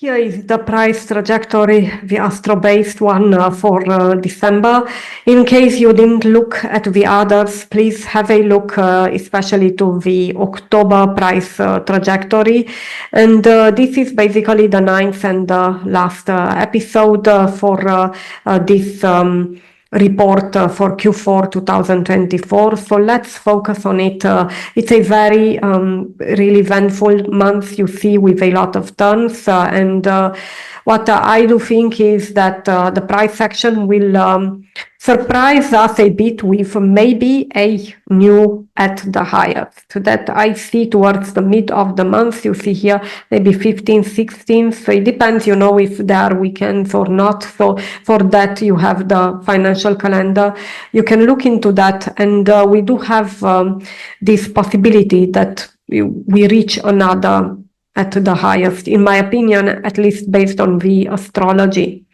Here is the price trajectory, the Astro-based one for December. In case you didn't look at the others, please have a look, especially to the October price trajectory. And this is basically the ninth and last episode for this report for Q4 2024. So let's focus on it. It's a very really eventful month, you see, with a lot of turns. And what I do think is that the price action will surprise us a bit with maybe a new at the highest that I see towards the mid of the month. You see here maybe 15th, 16th. So it depends, you know, if there are weekends or not. So for that, you have the financial calendar. You can look into that. And we do have this possibility that we reach another at the highest, in my opinion, at least based on the astrology.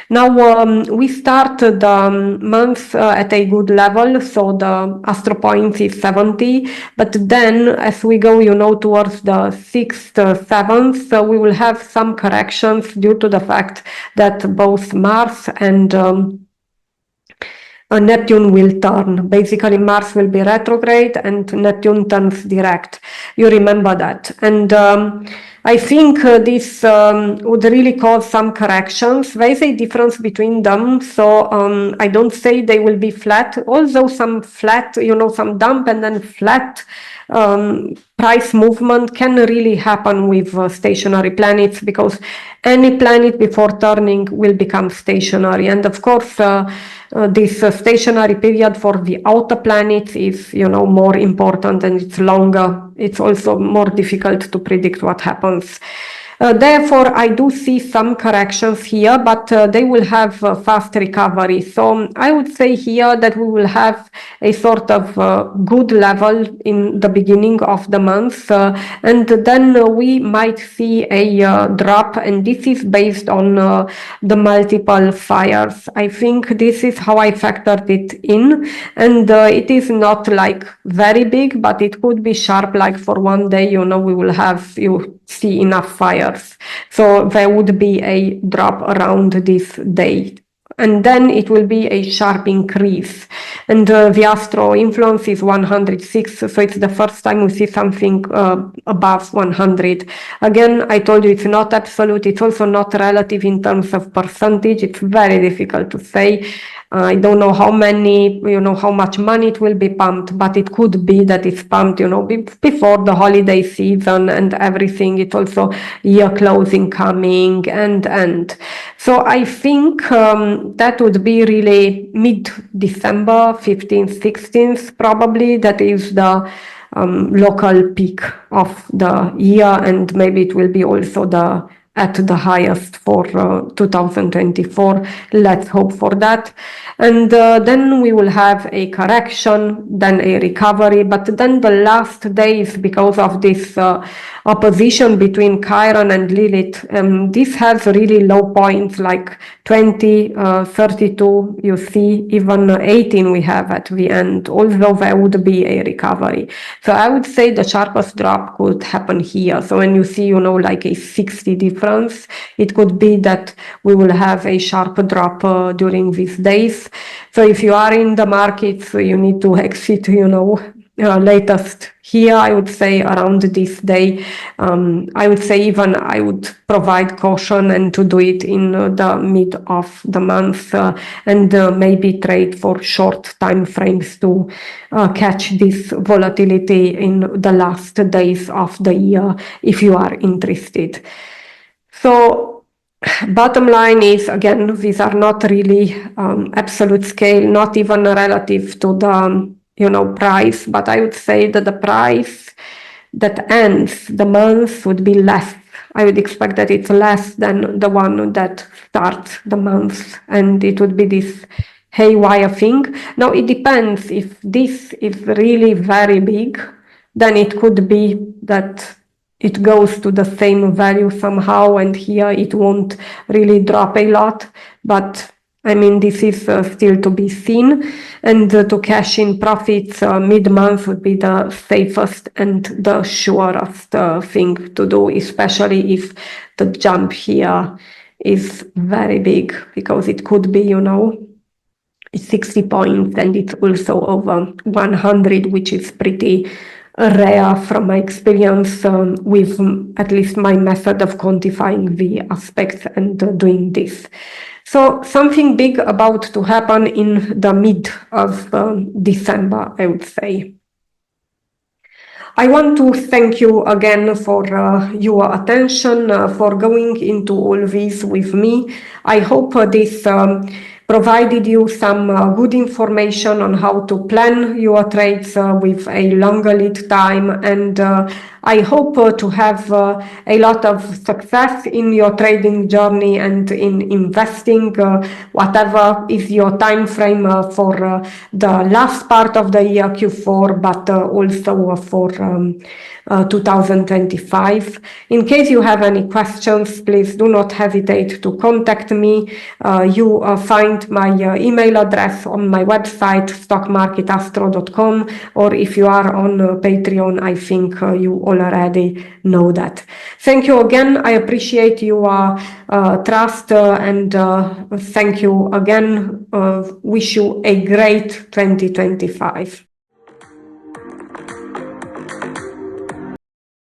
Now, we start the month at a good level, so the Astro points is 70, but then as we go, you know, towards the 6th, 7th, we will have some corrections due to the fact that both Mars and Neptune will turn. Basically, Mars will be retrograde and Neptune turns direct. You remember that. And I think this would really cause some corrections. There is a difference between them. So I don't say they will be flat, although some flat, you know, some dump and then flat price movement can really happen with stationary planets, because any planet before turning will become stationary. And of course, this stationary period for the outer planets is, you know, more important and it's longer. It's also more difficult to predict what happens. Therefore, I do see some corrections here, but they will have fast recovery. So I would say here that we will have a sort of good level in the beginning of the month, and then we might see a drop, and this is based on the multiple fires. I think this is how I factored it in, and it is not like very big, but it could be sharp, like for one day, you know, we will have, you see enough fires. So there would be a drop around this date. And then it will be a sharp increase. And the Astro influence is 106. So it's the first time we see something above 100. Again, I told you it's not absolute. It's also not relative in terms of percentage. It's very difficult to say. I don't know how many, you know, how much money it will be pumped, but it could be that it's pumped, you know, before the holiday season and everything. It's also year closing coming and. So I think that would be really mid-December, 15th, 16th, probably. That is the local peak of the year, and maybe it will be also at the highest for 2024. Let's hope for that. And then we will have a correction, then a recovery, but then the last days, because of this opposition between Chiron and Lilith, this has really low points like 20, 32, you see, even 18 we have at the end, although there would be a recovery. So I would say the sharpest drop could happen here. So when you see, you know, like a 60 difference, it could be that we will have a sharp drop during these days. So if you are in the markets, you need to exit, you know, latest here, I would say around this day. I would say even I would provide caution and to do it in the mid of the month and maybe trade for short time frames to catch this volatility in the last days of the year if you are interested. So bottom line is, again, these are not really absolute scale, not even relative to the, you know, price, but I would say that the price that ends the month would be less. I would expect that it's less than the one that starts the month, and it would be this haywire thing. Now it depends. If this is really very big, then it could be that it goes to the same value somehow, and here it won't really drop a lot, but I mean, this is still to be seen, and to cash in profits mid-month would be the safest and the surest thing to do, especially if the jump here is very big, because it could be, 60 points, and it's also over 100, which is pretty rare from my experience with at least my method of quantifying the aspects and doing this. So something big about to happen in the mid of December, I would say. I want to thank you again for your attention, for going into all this with me. I hope this provided you some good information on how to plan your trades with a longer lead time, and I hope to have a lot of success in your trading journey and in investing, whatever is your time frame for the last part of the year Q4, but also for 2025. In case you have any questions, please do not hesitate to contact me. You find my email address on my website, stockmarketastro.com, or if you are on Patreon, I think you already know that. Thank you again. I appreciate your trust, and thank you again. Wish you a great 2025.